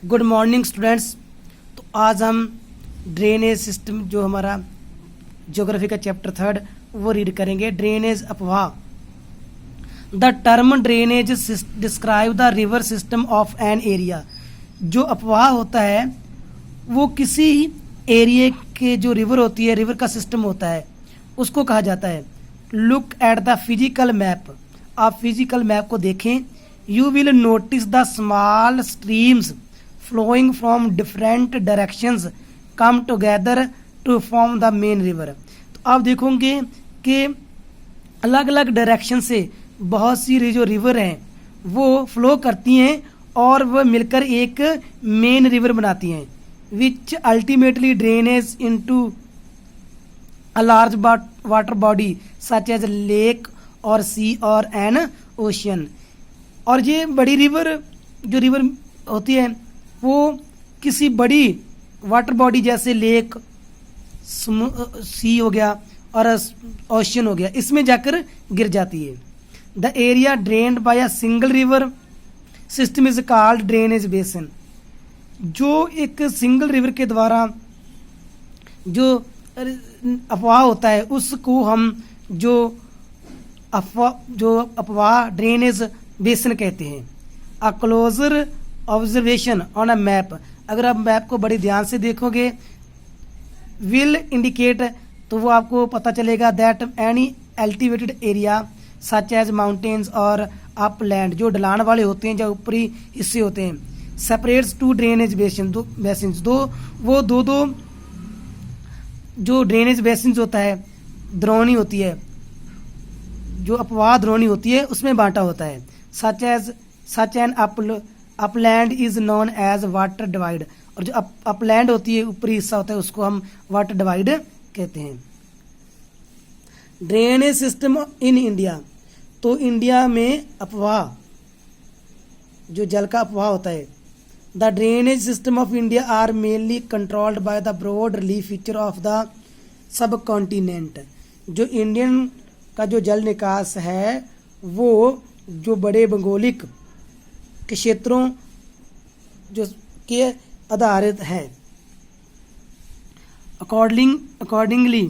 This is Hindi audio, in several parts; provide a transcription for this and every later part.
Good morning students. तो आज हम ड्रेनेज सिस्टम जो हमारा ज्योग्राफी का चैप्टर 3 वो रीड करेंगे। ड्रेनेज अपवाह। The term drainage describe the river system of an area. जो अपवाह होता है वो किसी एरिया के जो रिवर होती है, रिवर का सिस्टम होता है, उसको कहा जाता है। Look at the physical map. आप फिजिकल मैप को देखें। You will notice the small streams flowing from different directions come together to form the main river। तो आप देखोगे कि अलग अलग डायरेक्शन से बहुत सी जो रिवर हैं वो फ्लो करती हैं और वह मिलकर एक मेन रिवर बनाती हैं, which ultimately drainage into a large water body such as lake और सी और एन ओशियन। और ये बड़ी रिवर जो रिवर होती है वो किसी बड़ी वाटर बॉडी जैसे लेक, सी हो गया और ओशियन हो गया, इसमें जाकर गिर जाती है। The area drained by a single river system is called drainage basin. जो एक सिंगल रिवर के द्वारा जो अफवाह होता है उसको हम जो अफवाह ड्रेनेज बेसिन कहते हैं। A closer observation on a map. अगर आप मैप को बड़ी ध्यान से देखोगे, विल इंडिकेट, तो वो आपको पता चलेगा that any elevated area such as mountains और अपलैंड, जो ढलान वाले होते हैं, जो ऊपरी हिस्से होते हैं, सेपरेट्स टू ड्रेनेज बेसिन्स। दो जो ड्रेनेज बेसिन्स होता है, द्रोणी होती है, जो अपवाह द्रोणी होती है, उसमें बांटा होता है। Such an upland is known as water divide. और जो अपलैंड होती है, ऊपरी हिस्सा होता है, उसको हम वाटर डिवाइड कहते हैं। Drainage system in India. तो इंडिया में अपवाह, जो जल का अपवाह होता है, the drainage system of India are mainly controlled by the broad relief feature of the subcontinent. जो इंडियन का जो जल निकास है वो जो बड़े भौगोलिक के क्षेत्रों जो के आधारित है। Accordingly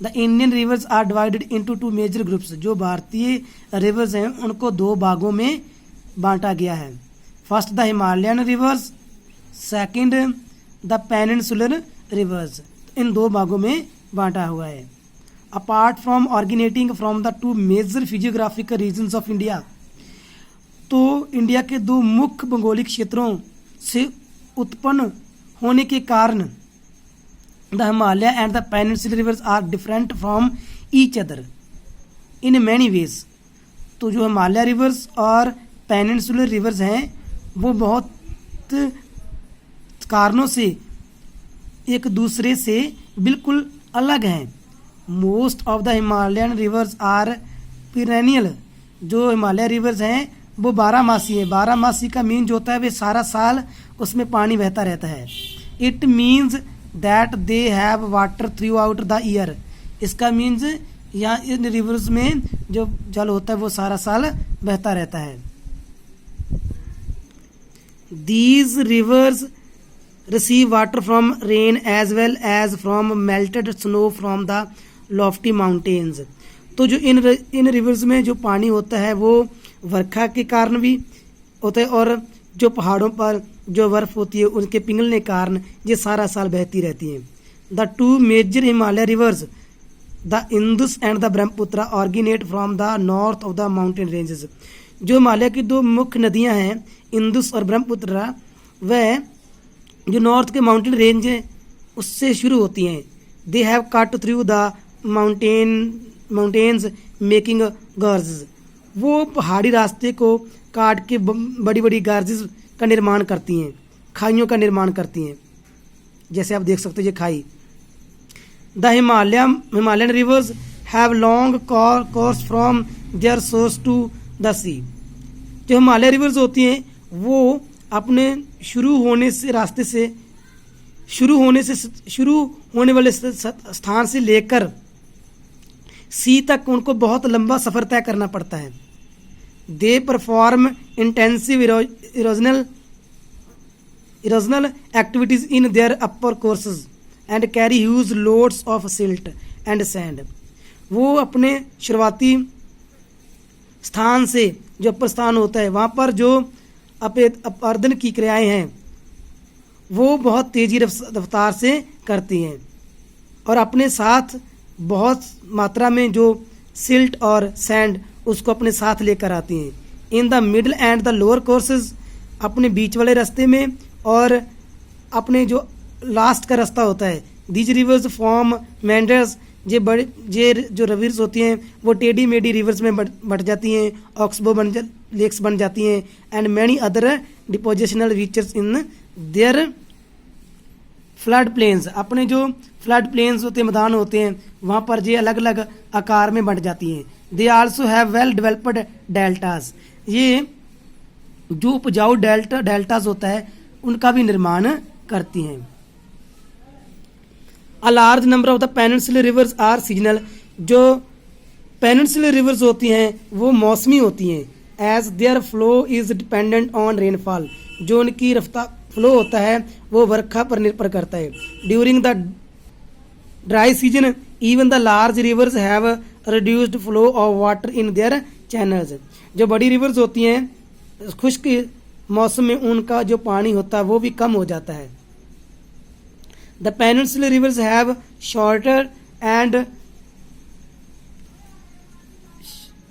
the Indian rivers are divided into two major groups. जो भारतीय रिवर्स हैं उनको दो भागों में बांटा गया है। First the Himalayan rivers, second the peninsular rivers. इन दो भागों में बांटा हुआ है। Apart from originating from the two major physiographical regions of India. तो इंडिया के दो मुख्य भौगोलिक क्षेत्रों से उत्पन्न होने के कारण the Himalaya and the peninsular rivers are different from each other in many ways. तो जो हिमालय रिवर्स और पेनिनसुलर रिवर्स हैं वो बहुत कारणों से एक दूसरे से बिल्कुल अलग हैं। Most of the Himalayan rivers are perennial. जो हिमालय रिवर्स हैं वो 12 है। 12 का मीन जो होता है वे सारा साल उसमें पानी बहता रहता है। It means that they have water through out the year. इसका मीन्स यहाँ इन रिवर्स में जो जल होता है वो सारा साल बहता रहता है। These rivers receive water from rain as well as from melted snow from the lofty mountains. तो जो इन रिवर्स में जो पानी होता है वो वर्षा के कारण भी होता है और जो पहाड़ों पर जो बर्फ होती है उनके पिघलने के कारण ये सारा साल बहती रहती हैं। The two major Himalaya rivers the Indus and the Brahmaputra originate from the north of the mountain ranges. जो हिमालय की दो मुख्य नदियां हैं, इंदुस और ब्रह्मपुत्र, वह जो नॉर्थ के माउंटेन रेंज है उससे शुरू होती हैं। They have cut through the mountains making गर्ज। वो पहाड़ी रास्ते को काट के बड़ी बड़ी गार्जेस का निर्माण करती हैं, खाइयों का निर्माण करती हैं। जैसे आप देख सकते हो ये खाई। The Himalayan rivers have long course from their source to the sea. जो हिमालय रिवर्स होती हैं वो अपने शुरू होने वाले स्थान से लेकर सी तक उनको बहुत लंबा सफ़र तय करना पड़ता है। They perform intensive erosional erosional activities in their upper courses and carry huge loads of silt and sand. वो अपने शुरुआती स्थान से, जो अपर स्थान होता है, वहाँ पर जो अपवर्धन की क्रियाएं हैं वो बहुत तेजी रफ्तार से करती हैं और अपने साथ बहुत मात्रा में जो सिल्ट और सैंड उसको अपने साथ लेकर आती हैं। In the middle and the lower courses, अपने बीच वाले रास्ते में और अपने जो लास्ट का रास्ता होता है, दीज रिवर्स फॉर्म मेंडर्स, ये जो रिवर्स होती हैं वो टेढ़ी मेढ़ी रिवर्स में बढ़ जाती हैं, ऑक्सबो लेक्स बन जाती हैं and many other depositional features in their flood plains. अपने जो फ्लड प्लेन्स होते हैं, मैदान होते हैं, वहाँ पर ये अलग अलग आकार में बढ़ जाती हैं। They also have well developed deltas, ये जो उपजाऊ डेल्टाज होता है उनका भी निर्माण करती हैं। A large number of the peninsular rivers are seasonal, जो पेनिनसुलर रिवर्स होती हैं वो मौसमी होती हैं। As their flow is dependent on rainfall, जो उनकी रफ्तार फ्लो होता है वो वर्षा पर निर्भर करता है। During the dry season even the large reverse have reduced flow of water in their channels, जो बड़ी रिवर्स होती हैं खुश्क मौसम में उनका जो पानी होता है वो भी कम हो जाता है। The peninsular rivers have shorter and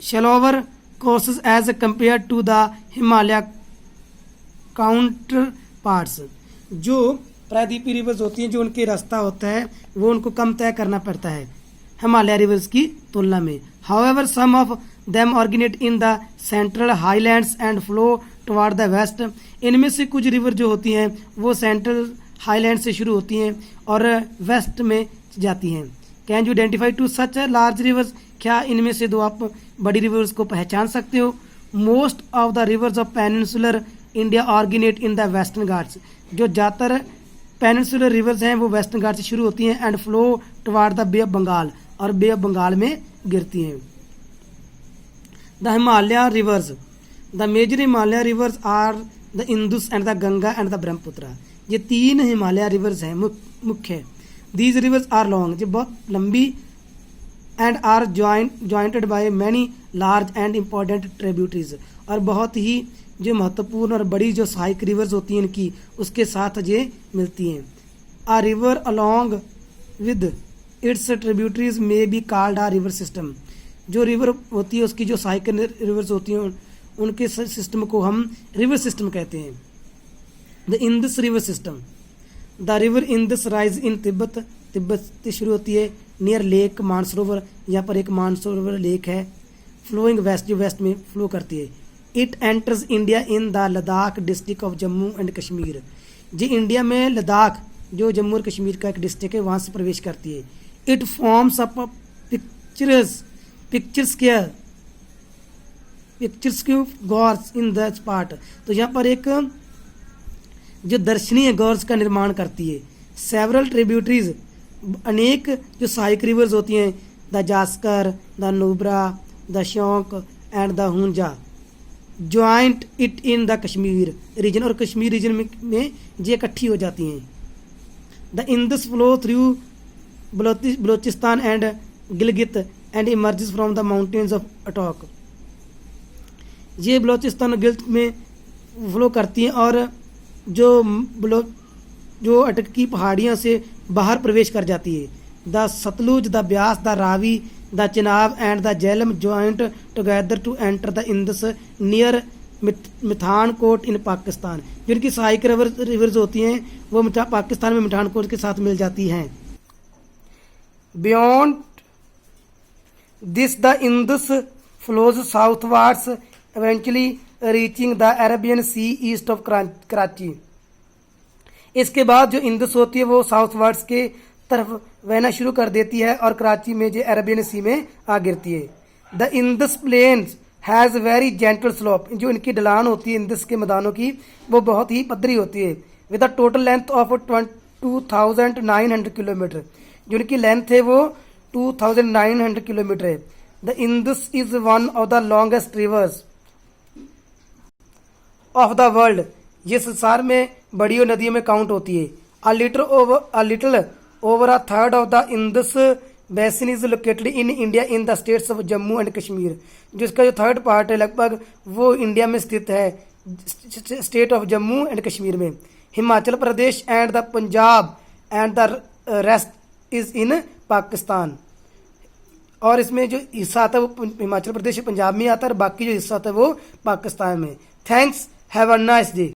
shallower courses as compare to the Himalaya counterparts, जो प्रायद्वीपीय रिवर्स होती हैं जो उनके रास्ता होता है वो उनको कम तय करना पड़ता है हिमालय रिवर्स की तुलना में। However some of them originate in the central highlands and flow toward the west, इनमें से कुछ रिवर जो होती हैं वो सेंट्रल हाईलैंड से शुरू होती हैं और वेस्ट में जाती हैं। Can you identify two such large rivers, क्या इनमें से दो आप बड़ी रिवर्स को पहचान सकते हो? Most of the reverse of peninsular India originate in the western Ghats, जो ज़्यादातर पेनिनसुलर रिवर्स हैं वो वेस्टर्न घाट से शुरू होती हैं and flow toward the bay of Bengal, और बे ऑफ बंगाल में गिरती हैं। The Himalaya rivers, the major Himalaya rivers are the Indus and the Ganga and the Brahmaputra, ये तीन हिमालय रिवर्स हैं मुख्य। दीज रिवर्स आर लॉन्ग, जो बहुत लंबी and are jointed by many large and important tributaries, और बहुत ही जो महत्वपूर्ण और बड़ी जो सहायक रिवर्स होती हैं इनकी उसके साथ ये मिलती हैं। A river along with its tributaries may be called a river system, जो रिवर होती है उसकी जो सहायक रिवर्स होती हैं उनके सिस्टम को हम रिवर सिस्टम कहते हैं। The Indus river system, the river Indus rise in Tibet, Tibet से शुरू होती है नियर लेक मानसरोवर, यहाँ पर एक मानसरोवर लेक है, फ्लोइंग वेस्ट, जो वेस्ट में फ्लो करती है। It enters India in the Ladakh district of Jammu and Kashmir, जी इंडिया में लद्दाख जो जम्मू और कश्मीर का एक डिस्ट्रिक्ट है वहाँ से प्रवेश करती है। It forms up pictures gorges in the part, तो यहाँ पर एक जो दर्शनीय गॉर्स का निर्माण करती है। सेवरल ट्रिब्यूटरीज, अनेक जो सहायक रिवर्स होती हैं, the Zanskar, the Nubra, the Shyok and the Hunza, joint it in the Kashmir region, और कश्मीर रीजन में ये इकट्ठी हो जाती हैं। The Indus flow through Balochistan and Gilgit and emerges from the mountains of Attock, ये बलोचिस्तान और गिलगित में फ्लो करती हैं और जो अटक की पहाड़ियों से बाहर प्रवेश कर जाती है। The Sutlej, the Beas, the Ravi, the Chenab and the Jhelum joint together to enter the Indus near Mithankot in Pakistan, जिनकी सहायक रिवर्स होती हैं वो पाकिस्तान में मिठानकोट के साथ मिल जाती हैं। Beyond this the Indus flows southwards eventually reaching the Arabian Sea east of Karachi, इसके बाद जो इंदस होती है वो साउथ वर्ड्स के तरफ बहना शुरू कर देती है और कराची में जो अरेबियन सी में आ गिरती है। The Indus plains has very gentle slope, जो इनकी ढलान होती है इंदस के मैदानों की वो बहुत ही पद्धरी होती है। With a total length of 2900 kilometre, जो इनकी लेंथ है वो 2900 किलोमीटर है। The Indus is one of the longest reverse of the world, ये संसार में बड़ी नदियों में काउंट होती है। A little over a third of the Indus basin is located in India in the states of Jammu and Kashmir. जिसका जो थर्ड पार्ट है लगभग वो इंडिया में स्थित है, state of Jammu and Kashmir में। Himachal Pradesh and the Punjab and the rest is in Pakistan. और इसमें जो हिस्सा आता है वो हिमाचल प्रदेश पंजाब में आता है और बाकी जो हिस्सा आता है वो पाकिस्तान में। Thanks, have a nice day.